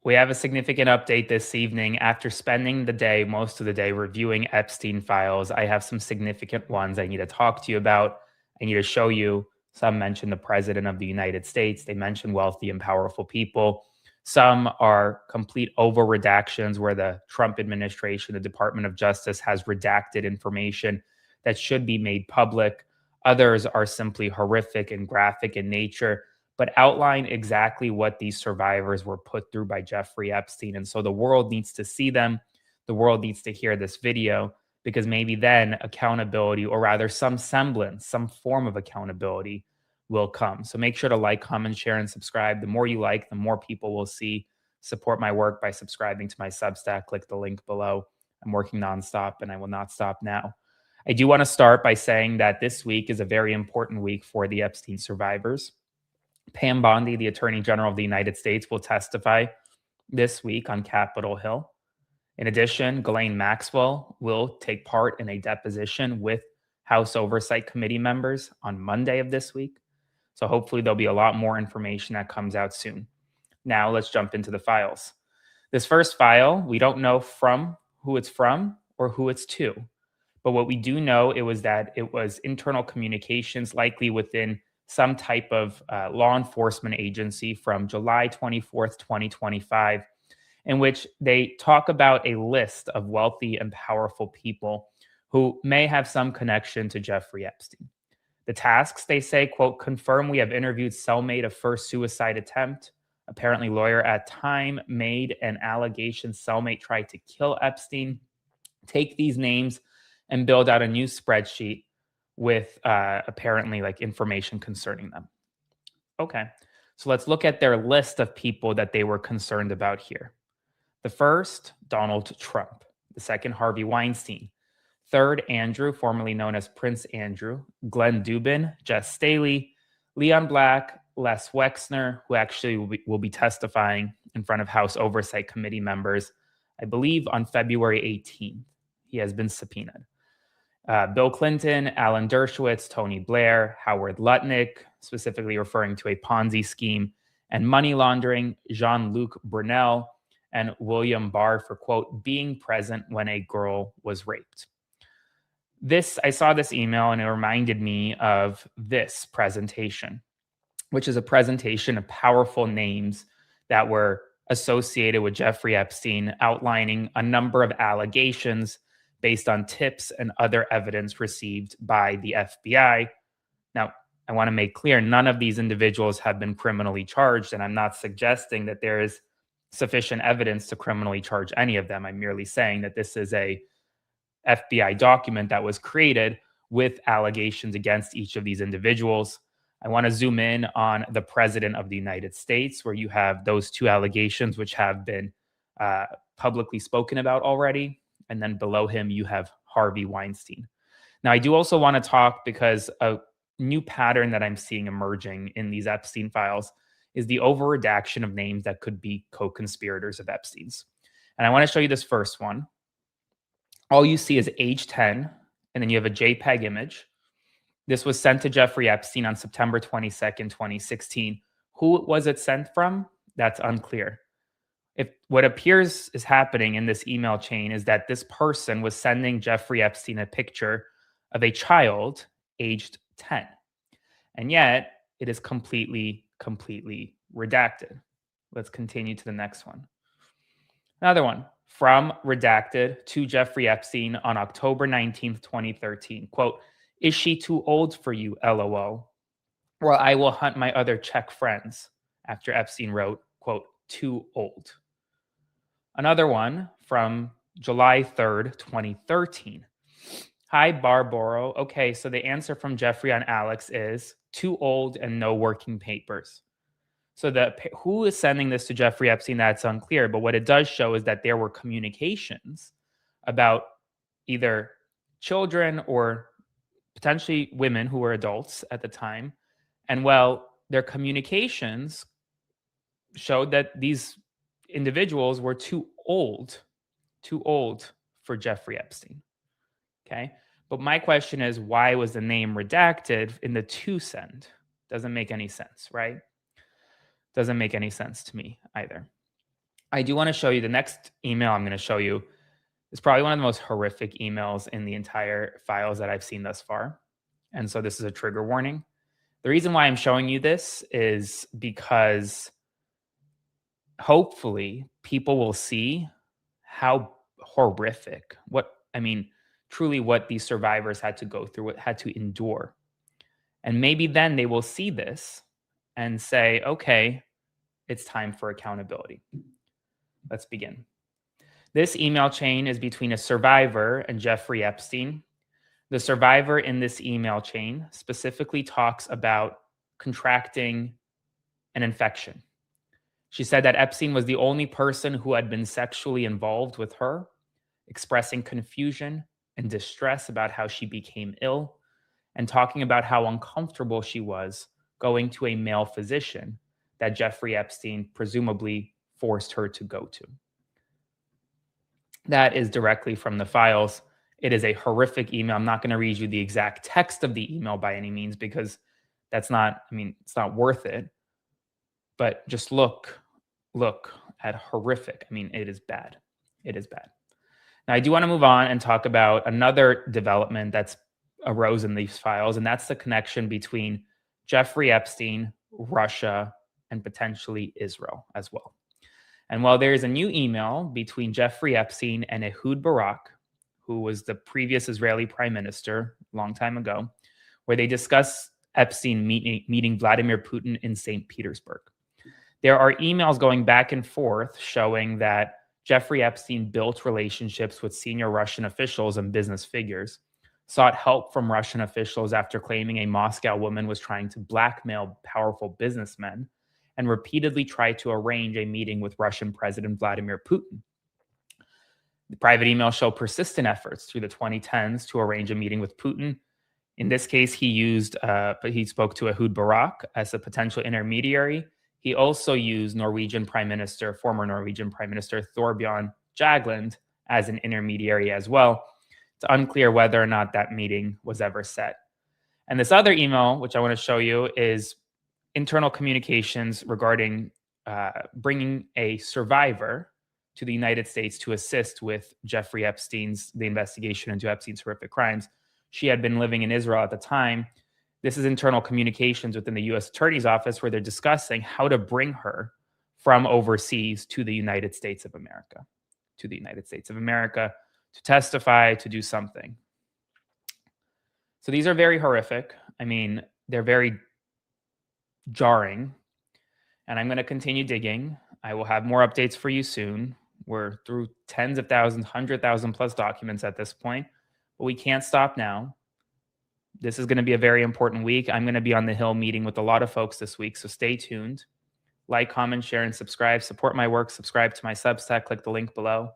We have a significant update this evening. After spending most of the day reviewing Epstein files, I have some significant ones I need to talk to you about. I need to show you. Some mention the president of the United States. They mention wealthy and powerful people. Some are complete over redactions where the Trump administration, the Department of Justice, has redacted information that should be made public. Others are simply horrific and graphic in nature, but outline exactly what these survivors were put through by Jeffrey Epstein. And so the world needs to see them. The world needs to hear this video, because maybe then accountability, or rather some semblance, some form of accountability will come. So make sure to like, comment, share, and subscribe. The more you like, the more people will see. Support my work by subscribing to my Substack. Click the link below. I'm working nonstop and I will not stop now. I do want to start by saying that this week is a very important week for the Epstein survivors. Pam Bondi, the Attorney General of the United States, will testify this week on Capitol Hill. In addition, Ghislaine Maxwell will take part in a deposition with House Oversight Committee members on Monday of this week. So hopefully there'll be a lot more information that comes out soon. Now let's jump into the files. This first file, we don't know from who it's from or who it's to. But what we do know, it was internal communications, likely within some type of law enforcement agency, from July 24th, 2025, in which they talk about a list of wealthy and powerful people who may have some connection to Jeffrey Epstein. The tasks, they say, quote, confirm we have interviewed cellmate of first suicide attempt. Apparently lawyer at time made an allegation cellmate tried to kill Epstein. Take these names and build out a new spreadsheet with apparently like information concerning them. Okay, so let's look at their list of people that they were concerned about here. The first, Donald Trump. The second, Harvey Weinstein. Third, Andrew, formerly known as Prince Andrew. Glenn Dubin, Jess Staley, Leon Black, Les Wexner, who actually will be testifying in front of House Oversight Committee members, I believe on February 18th. He has been subpoenaed. Bill Clinton, Alan Dershowitz, Tony Blair, Howard Lutnick, specifically referring to a Ponzi scheme and money laundering, Jean-Luc Brunel, and William Barr for, quote, being present when a girl was raped. I saw this email and it reminded me of this presentation, which is a presentation of powerful names that were associated with Jeffrey Epstein, outlining a number of allegations based on tips and other evidence received by the FBI. Now, I want to make clear, none of these individuals have been criminally charged, and I'm not suggesting that there is sufficient evidence to criminally charge any of them. I'm merely saying that this is a FBI document that was created with allegations against each of these individuals. I want to zoom in on the President of the United States, where you have those two allegations which have been publicly spoken about already. And then below him, you have Harvey Weinstein. Now, I do also want to talk, because a new pattern that I'm seeing emerging in these Epstein files is the over-redaction of names that could be co-conspirators of Epstein's. And I want to show you this first one. All you see is age 10, and then you have a JPEG image. This was sent to Jeffrey Epstein on September 22nd, 2016. Who was it sent from? That's unclear. If what appears is happening in this email chain is that this person was sending Jeffrey Epstein a picture of a child aged 10. And yet it is completely redacted. Let's continue to the next one. Another one. From redacted to Jeffrey Epstein on October 19th, 2013. Quote, is she too old for you, LOL? Well, I will hunt my other Czech friends, after Epstein wrote, quote, too old. Another one from July 3rd, 2013. Hi, Barbaro. Okay, so the answer from Jeffrey on Alex is too old and no working papers. So who is sending this to Jeffrey Epstein, that's unclear. But what it does show is that there were communications about either children or potentially women who were adults at the time. And their communications showed that these individuals were too old for Jeffrey Epstein. Okay. But my question is, why was the name redacted in the to send? Doesn't make any sense, right? Doesn't make any sense to me either. I do want to show you the next email I'm going to show you is probably one of the most horrific emails in the entire files that I've seen thus far. And so this is a trigger warning. The reason why I'm showing you this is because hopefully people will see how horrific, truly what these survivors had to go through, what had to endure. And maybe then they will see this and say, okay, it's time for accountability. Let's begin. This email chain is between a survivor and Jeffrey Epstein. The survivor in this email chain specifically talks about contracting an infection. She said that Epstein was the only person who had been sexually involved with her, expressing confusion and distress about how she became ill, and talking about how uncomfortable she was going to a male physician that Jeffrey Epstein presumably forced her to go to. That is directly from the files. It is a horrific email. I'm not going to read you the exact text of the email by any means because it's not worth it. But just look at horrific. It is bad. It is bad. Now, I do want to move on and talk about another development that's arose in these files, and that's the connection between Jeffrey Epstein, Russia, and potentially Israel as well. And while there is a new email between Jeffrey Epstein and Ehud Barak, who was the previous Israeli prime minister a long time ago, where they discuss Epstein meeting Vladimir Putin in St. Petersburg. There are emails going back and forth showing that Jeffrey Epstein built relationships with senior Russian officials and business figures, sought help from Russian officials after claiming a Moscow woman was trying to blackmail powerful businessmen, and repeatedly tried to arrange a meeting with Russian President Vladimir Putin. The private emails show persistent efforts through the 2010s to arrange a meeting with Putin. In this case, he spoke to Ehud Barak as a potential intermediary. He also used former Norwegian Prime Minister Thorbjørn Jagland as an intermediary as well. It's unclear whether or not that meeting was ever set. And this other email, which I want to show you, is internal communications regarding bringing a survivor to the United States to assist with Jeffrey Epstein's, the investigation into Epstein's horrific crimes. She had been living in Israel at the time. This is internal communications within the U.S. Attorney's Office where they're discussing how to bring her from overseas to the United States of America, to testify, to do something. So these are very horrific. They're very jarring. And I'm going to continue digging. I will have more updates for you soon. We're through tens of thousands, 100,000 plus documents at this point, but we can't stop now. This is going to be a very important week. I'm going to be on the Hill meeting with a lot of folks this week, so stay tuned. Like, comment, share, and subscribe. Support my work. Subscribe to my Substack. Click the link below.